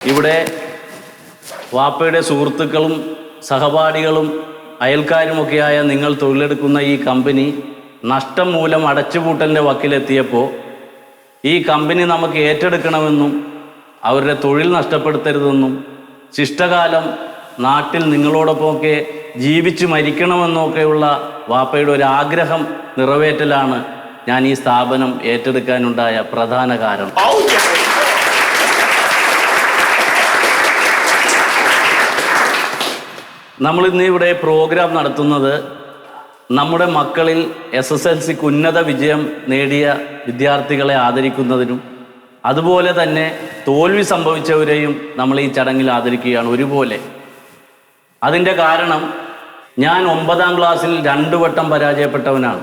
ഇവിടെ വാപ്പയുടെ സുഹൃത്തുക്കളും സഹപാഠികളും അയൽക്കാരുമൊക്കെയായ നിങ്ങൾ തൊഴിലെടുക്കുന്ന ഈ കമ്പനി നഷ്ടം മൂലം അടച്ചുപൂട്ടലിൻ്റെ വക്കിലെത്തിയപ്പോൾ ഈ കമ്പനി നമുക്ക് ഏറ്റെടുക്കണമെന്നും അവരുടെ തൊഴിൽ നഷ്ടപ്പെടുത്തരുതെന്നും ശിഷ്ടകാലം നാട്ടിൽ നിങ്ങളോടൊപ്പമൊക്കെ ജീവിച്ചു മരിക്കണമെന്നൊക്കെയുള്ള വാപ്പയുടെ ഒരു ആഗ്രഹം നിറവേറ്റലാണ് ഞാൻ ഈ സ്ഥാപനം ഏറ്റെടുക്കാനുണ്ടായ പ്രധാന കാരണം. നമ്മളിന്ന് ഇവിടെ പ്രോഗ്രാം നടത്തുന്നത് നമ്മുടെ മക്കളിൽ SSLCക്ക് ഉന്നത വിജയം നേടിയ വിദ്യാർത്ഥികളെ ആദരിക്കുന്നതിനും അതുപോലെ തന്നെ തോൽവി സംഭവിച്ചവരെയും നമ്മൾ ഈ ചടങ്ങിൽ ആദരിക്കുകയാണ് ഒരുപോലെ. അതിൻ്റെ കാരണം ഞാൻ 9ാം ക്ലാസ്സിൽ 2 വട്ടം പരാജയപ്പെട്ടവനാണ്.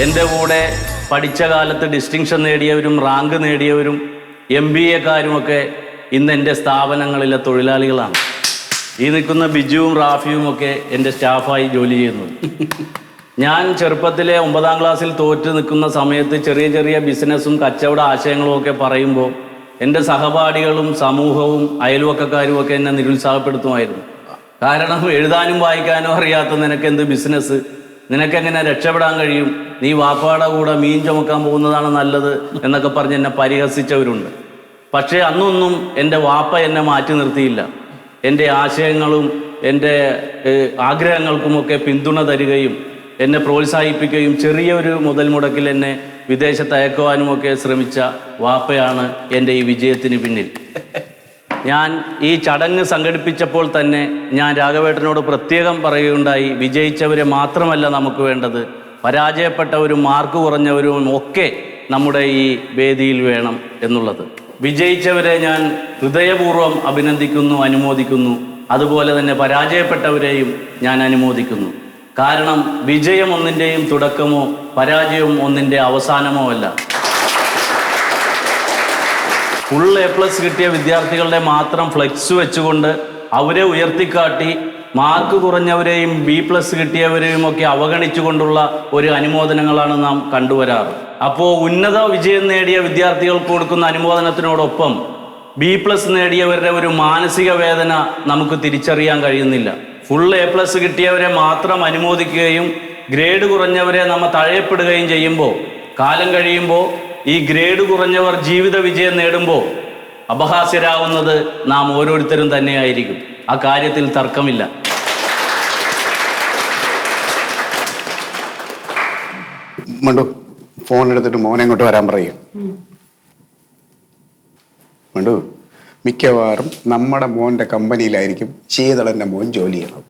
എൻ്റെ കൂടെ പഠിച്ച കാലത്ത് ഡിസ്റ്റിങ്ഷൻ നേടിയവരും റാങ്ക് നേടിയവരും MBAക്കാരുമൊക്കെ ഇന്ന് എൻ്റെ സ്ഥാപനങ്ങളിലെ തൊഴിലാളികളാണ്. ഈ നിൽക്കുന്ന ബിജുവും റാഫിയും ഒക്കെ എൻ്റെ സ്റ്റാഫായി ജോലി ചെയ്യുന്നു. ഞാൻ ചെറുപ്പത്തിലെ 9ാം ക്ലാസ്സിൽ തോറ്റ് നിൽക്കുന്ന സമയത്ത് ചെറിയ ചെറിയ ബിസിനസ്സും കച്ചവട ആശയങ്ങളും ഒക്കെ പറയുമ്പോൾ എൻ്റെ സഹപാഠികളും സമൂഹവും അയൽവക്കക്കാരും ഒക്കെ എന്നെ നിരുത്സാഹപ്പെടുത്തുമായിരുന്നു. കാരണം എഴുതാനും വായിക്കാനും അറിയാത്ത നിനക്കെന്ത് ബിസിനസ്, നിനക്കെങ്ങനെ രക്ഷപ്പെടാൻ കഴിയും, നീ വാപ്പാടെ കൂടെ മീൻ ചുമക്കാൻ പോകുന്നതാണ് നല്ലത് എന്നൊക്കെ പറഞ്ഞ് എന്നെ പരിഹസിച്ചവരുണ്ട്. പക്ഷേ അന്നൊന്നും എൻ്റെ വാപ്പ എന്നെ മാറ്റി നിർത്തിയില്ല. എൻ്റെ ആശയങ്ങളും എൻ്റെ ആഗ്രഹങ്ങൾക്കുമൊക്കെ പിന്തുണ തരികയും എന്നെ പ്രോത്സാഹിപ്പിക്കുകയും ചെറിയൊരു മുതൽ മുടക്കിൽ എന്നെ വിദേശത്ത് അയക്കുവാനുമൊക്കെ ശ്രമിച്ച വാപ്പയാണ് എൻ്റെ ഈ വിജയത്തിന് പിന്നിൽ. ഞാൻ ഈ ചടങ്ങ് സംഘടിപ്പിച്ചപ്പോൾ തന്നെ ഞാൻ രാഘവേട്ടനോട് പ്രത്യേകം പറയുകയുണ്ടായി, വിജയിച്ചവരെ മാത്രമല്ല നമുക്ക് വേണ്ടത്, പരാജയപ്പെട്ടവരും മാർക്ക് കുറഞ്ഞവരും ഒക്കെ നമ്മുടെ ഈ വേദിയിൽ വേണം എന്നുള്ളത്. വിജയിച്ചവരെ ഞാൻ ഹൃദയപൂർവ്വം അഭിനന്ദിക്കുന്നു, അനുമോദിക്കുന്നു. അതുപോലെ തന്നെ പരാജയപ്പെട്ടവരെയും ഞാൻ അനുമോദിക്കുന്നു. കാരണം വിജയം ഒന്നിൻ്റെയും തുടക്കമോ പരാജയം ഒന്നിൻ്റെ അവസാനമോ അല്ല. ഫുൾ A+ കിട്ടിയ വിദ്യാർത്ഥികളുടെ മാത്രം ഫ്ലെക്സ് വെച്ചുകൊണ്ട് അവരെ ഉയർത്തിക്കാട്ടി മാർക്ക് കുറഞ്ഞവരെയും B+ കിട്ടിയവരെയും ഒക്കെ അവഗണിച്ചുകൊണ്ടുള്ള ഒരു അനുമോദനങ്ങളാണ് നാം കണ്ടുവരാറ്. അപ്പോൾ ഉന്നത വിജയം നേടിയ വിദ്യാർത്ഥികൾക്ക് കൊടുക്കുന്ന അനുമോദനത്തിനോടൊപ്പം B+ നേടിയവരുടെ ഒരു മാനസിക വേദന നമുക്ക് തിരിച്ചറിയാൻ കഴിയുന്നില്ല. ഫുൾ A+ കിട്ടിയവരെ മാത്രം അനുമോദിക്കുകയും ഗ്രേഡ് കുറഞ്ഞവരെ നമ്മൾ തഴയപ്പെടുകയും ചെയ്യുമ്പോൾ കാലം കഴിയുമ്പോൾ ഈ ഗ്രേഡ് കുറഞ്ഞവർ ജീവിത വിജയം നേടുമ്പോൾ അപഹാസ്യരാകുന്നത് നാം ഓരോരുത്തരും തന്നെയായിരിക്കും. ആ കാര്യത്തിൽ തർക്കമില്ല. മണ്ടു, ഫോൺ എടുത്തിട്ട് മോനെ ഇങ്ങോട്ട് വരാൻ പറയും. മണ്ടു, മിക്കവാറും നമ്മുടെ മോൻ്റെ കമ്പനിയിലായിരിക്കും ശീതളൻ്റെ മോൻ ജോലി ചെയ്യണം.